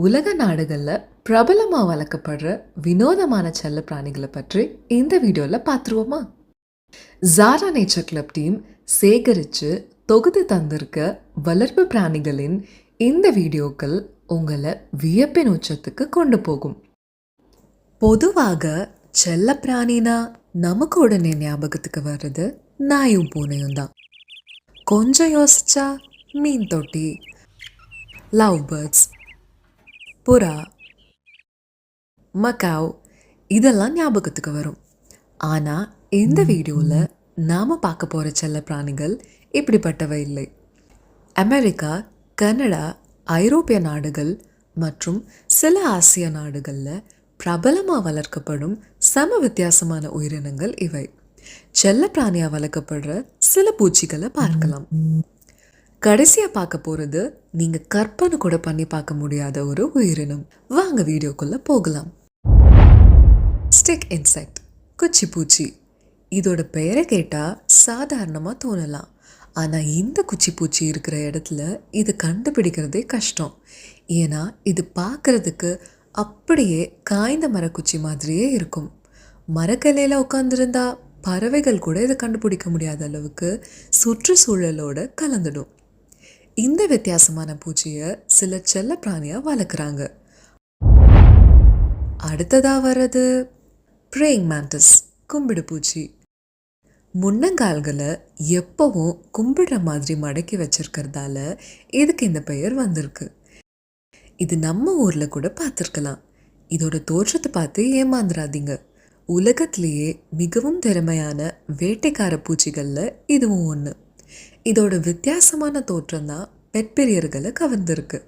உலக நாடுகளில் பிரபலமாக வளர்க்கப்படுற வினோதமான செல்ல பிராணிகளை பற்றி இந்த வீடியோவில் பார்த்துருவோமா? ஜாரா நேச்சர் கிளப் டீம் சேகரித்து தொகுத்து தந்திருக்க வளர்ப்பு பிராணிகளின் இந்த வீடியோக்கள் உங்களை வியப்பின் உச்சத்துக்கு கொண்டு போகும். பொதுவாக செல்ல பிராணினா நமக்கு உடனே ஞாபகத்துக்கு வர்றது நாயும் பூனையும் தான். கொஞ்சம் யோசிச்சா மீன் தொட்டி, லவ் பேர்ட்ஸ், புறா, மக்காவ் இதெல்லாம் ஞாபகத்துக்கு வரும். ஆனால் இந்த வீடியோவில் நாம் பார்க்க போகிற செல்ல பிராணிகள் இப்படிப்பட்டவை இல்லை. அமெரிக்கா, கனடா, ஐரோப்பிய நாடுகள் மற்றும் சில ஆசிய நாடுகளில் பிரபலமாக வளர்க்கப்படும் சம வித்தியாசமான உயிரினங்கள் இவை. செல்ல பிராணியாக வளர்க்கப்படுற சில பூச்சிகளை பார்க்கலாம். கடைசியாக பார்க்க போகிறது நீங்கள் கற்பனை கூட பண்ணி பார்க்க முடியாத ஒரு உயிரினம். வாங்க வீடியோக்குள்ளே போகலாம். ஸ்டிக் இன்செக்ட், குச்சி பூச்சி. இதோட பெயரை கேட்டால் சாதாரணமாக தோணலாம். ஆனால் இந்த குச்சி பூச்சி இருக்கிற இடத்துல இது கண்டுபிடிக்கிறதே கஷ்டம். ஏன்னா இது பார்க்குறதுக்கு அப்படியே காய்ந்த மரக்குச்சி மாதிரியே இருக்கும். மரக்கிளையில் உட்காந்துருந்தா பறவைகள் கூட இதை கண்டுபிடிக்க முடியாத அளவுக்கு சுற்றுச்சூழலோட கலந்துடும். இந்த வித்தியாசமான பூச்சியை சில செல்ல பிராணியாக வளர்க்குறாங்க. அடுத்ததாக வர்றது ப்ரேயிங் மேண்டிஸ், கும்பிடு பூச்சி. முன்னங்கால்களை எப்பவும் கும்பிடுற மாதிரி மடக்கி வச்சிருக்கிறதால இதுக்கு இந்த பெயர் வந்திருக்கு. இது நம்ம ஊரில் கூட பார்த்துருக்கலாம். இதோட தோற்றத்தை பார்த்து ஏமாந்துடாதீங்க. உலகத்திலேயே மிகவும் திறமையான வேட்டைக்கார பூச்சிகளில் இதுவும் ஒன்று. இதோட வித்தியாசமான தோற்றம் தான் பெட்பிரியர்களை கவர்ந்திருக்கு.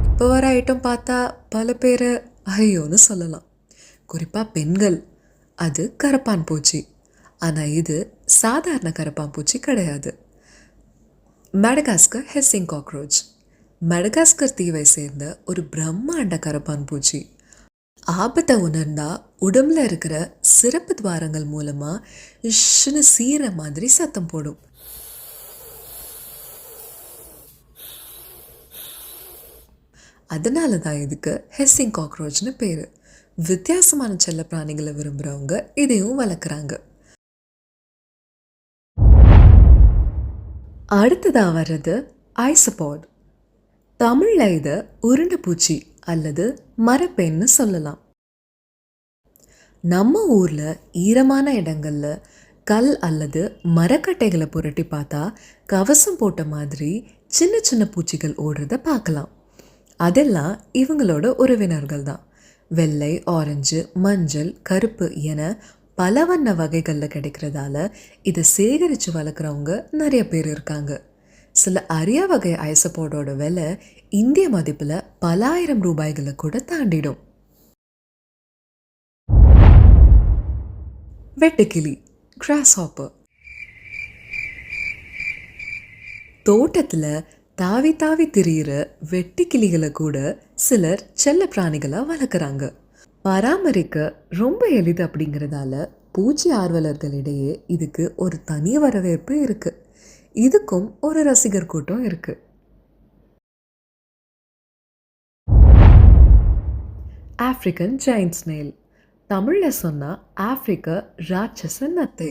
இப்போ வர ஐட்டம் பார்த்தா பல பேரை ஐயோன்னு சொல்லலாம். குறிப்பாக பெண்கள். அது கரப்பான் பூச்சி. ஆனால் இது சாதாரண கரப்பான் பூச்சி கிடையாது. மடகாஸ்கர் ஹெஸ்ஸிங் காக்ரோச், மடகாஸ்கர் தீவை சேர்ந்த ஒரு பிரம்மாண்ட கரப்பான் பூச்சி. ஆபத்தை உணர்ந்தா உடம்புல இருக்கிற சிறப்பு துவாரங்கள் மூலமா இஷ்னு சீர மாதிரி சத்தம் போடும். அதனால தான் இதுக்கு ஹெஸ்ஸிங் காக்ரோச்னு பேரு. வித்தியாசமான செல்ல பிராணிகளை விரும்புகிறவங்க இதையும் வளர்க்குறாங்க. அடுத்ததாக வர்றது ஐசோபாட். தமிழில் இதை உருண்டை பூச்சி அல்லது மரப்பெண்னு சொல்லலாம். நம்ம ஊரில் ஈரமான இடங்களில் கல் அல்லது மரக்கட்டைகளை புரட்டி பார்த்தா கவசம் போட்ட மாதிரி சின்ன சின்ன பூச்சிகள் ஓடுறத பார்க்கலாம். அதெல்லாம் இவங்களோட உறவினர்கள் தான். வெள்ளை, ஆரஞ்சு, மஞ்சள், கருப்பு என பல வண்ண வகைகளில் கிடைக்கிறதால இதை சேகரித்து வளர்க்குறவங்க நிறைய பேர் இருக்காங்க. சில அரிய வகை ஐசோபாடோட விலை இந்திய மதிப்பில் பல ஆயிரம் ரூபாய்களை கூட தாண்டிடும். வெட்டுக்கிளி, கிராஸ் ஹாப்பர். தோட்டத்தில் தாவி தாவி திரியிற வெட்டுக்கிளிகளை கூட சிலர் செல்ல பிராணிகளாக வளர்க்குறாங்க. பராமரிக்க ரொம்ப எளிது அப்படிங்கிறதால பூச்சி ஆர்வலர்களிடையே இதுக்கு ஒரு தனி வரவேற்பு இருக்கு. இதுக்கும் ஒரு ரசிகர் கூட்டம் இருக்கு. ஆப்பிரிக்கன் ஜெயண்ட் ஸ்னேல், தமிழில் சொன்னால் ஆப்பிரிக்க ராட்சச நத்தை.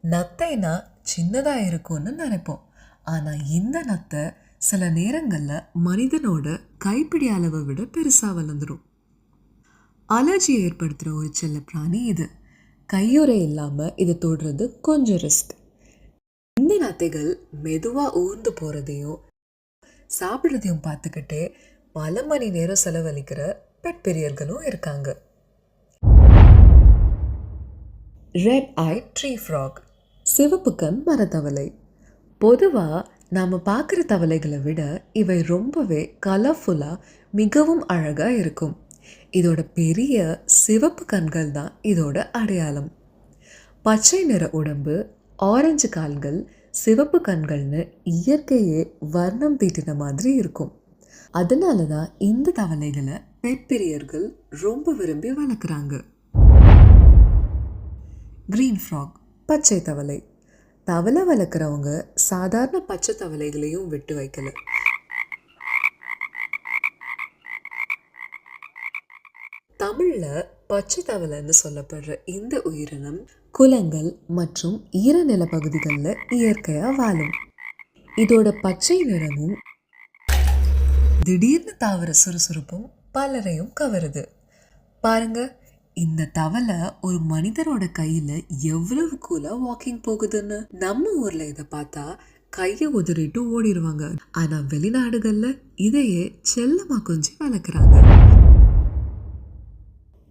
நத்தைனா சின்னதாக இருக்கும்னு நினைப்போம். ஆனால் இந்த நத்தை சில நேரங்களில் மனிதனோட கைப்பிடி அளவை விட பெருசாக வளர்ந்துடும். அலர்ஜியை ஏற்படுத்துகிற ஒரு செல்ல பிராணி இது. கையுறை இல்லாமல் இதை தொடுறது கொஞ்சம் ரிஸ்க். இந்த நத்தைகள் மெதுவாக ஊர்ந்து போகிறதையும் சாப்பிட்றதையும் பார்த்துக்கிட்டே பல மணி நேரம் செலவழிக்கிற பெட்பிரியர்களும் இருக்காங்க. ரெட் ஐ ட்ரீ ஃப்ராக், சிவப்பு கண் மரத்தவளை. பொதுவாக நாம் பார்க்குற தவளைகளை விட இவை ரொம்பவே கலர்ஃபுல்லாக மிகவும் அழகாக இருக்கும். இதோட பெரிய சிவப்பு கண்கள் தான் இதோட அடையாளம். பச்சை நிற உடம்பு, ஆரஞ்சு கால்கள், சிவப்பு கண்கள்னு இயற்கையே வர்ணம் தீட்டின மாதிரி இருக்கும். அதனால தான் இந்த தவளைகளை பெட்பிரியர்கள் ரொம்ப விரும்பி வளர்க்குறாங்க. கிரீன் ஃப்ராக், பச்சை தவளை. தவளை வளர்க்குறவங்க சாதாரண பச்சை தவளைகளையும் விட்டு வைக்கல. தமிழ்ல பச்சை தவளைன்னு சொல்லப்படுற இந்த உயிரினம் குளங்கள் மற்றும் ஈரநில பகுதிகளில் இயற்கையா வாழும். இதோட பச்சை நிறமும் திடீர்னு தாவர சுறுசுறுப்பும் பலரையும் கவருது. பாருங்க, இந்த தவளை ஒரு மனிதரோட கையில எவ்வளவு கூலா வாக்கிங் போகுதுன்னு. நம்ம ஊர்ல இதை பார்த்தா கையை உதறிட்டு ஓடிடுவாங்க. ஆனா வெளிநாடுகள்ல இதையே செல்லமா கொஞ்சம் வளர்க்குறாங்க.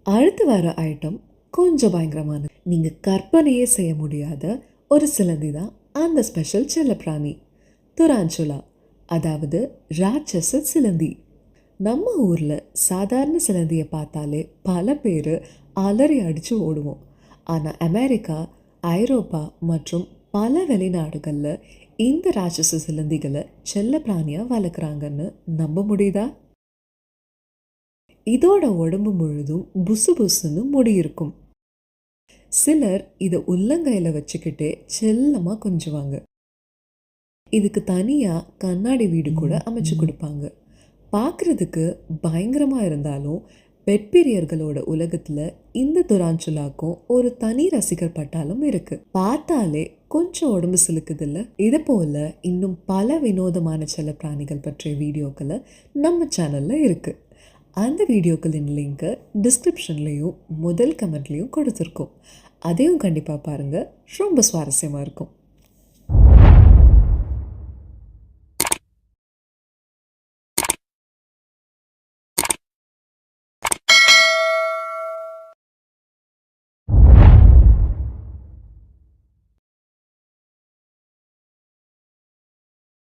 அடுத்து வர ஐட்டம் கொஞ்சம் பயங்கரமானது. நீங்க கற்பனையே செய்ய முடியாத ஒரு சிலந்தி தான் அந்த ஸ்பெஷல் செல்லப்பிராணி, துரான்சுலா, அதாவது ராட்சச சிலந்தி. நம்ம ஊரில் சாதாரண சிலந்தியை பார்த்தாலே பல பேர் அலறி அடித்து ஓடுவோம். ஆனால் அமெரிக்கா, ஐரோப்பா மற்றும் பல வெளிநாடுகளில் இந்த ராட்சச சிலந்திகளை செல்ல பிராணியாக வளர்க்குறாங்கன்னு நம்ப முடியுதா? இதோட உடம்பு முழுதும் புசு புசுன்னு முடி இருக்கும். சிலர் இதை உள்ளங்கையில் வச்சுக்கிட்டே செல்லமாக கொஞ்சுவாங்க. இதுக்கு தனியாக கண்ணாடி வீடு கூட அமைச்சு கொடுப்பாங்க. பார்க்குறதுக்கு பயங்கரமாக இருந்தாலும் பெட்பிரியர்களோட உலகத்தில் இந்த துரான்சுலாக்கும் ஒரு தனி ரசிகர் பட்டாலும் இருக்குது. பார்த்தாலே கொஞ்சம் உடம்பு சிலுக்குதில்ல. இது போல் இன்னும் பல வினோதமான செல்ல பிராணிகள் பற்றிய வீடியோக்களை நம்ம சேனலில் இருக்குது. அந்த வீடியோக்களின் லிங்க்கை டிஸ்கிரிப்ஷன்லேயும் முதல் கமெண்ட்லேயும் கொடுத்துருக்கோம். அதையும் கண்டிப்பாக பாருங்கள், ரொம்ப சுவாரஸ்யமாக இருக்கும்.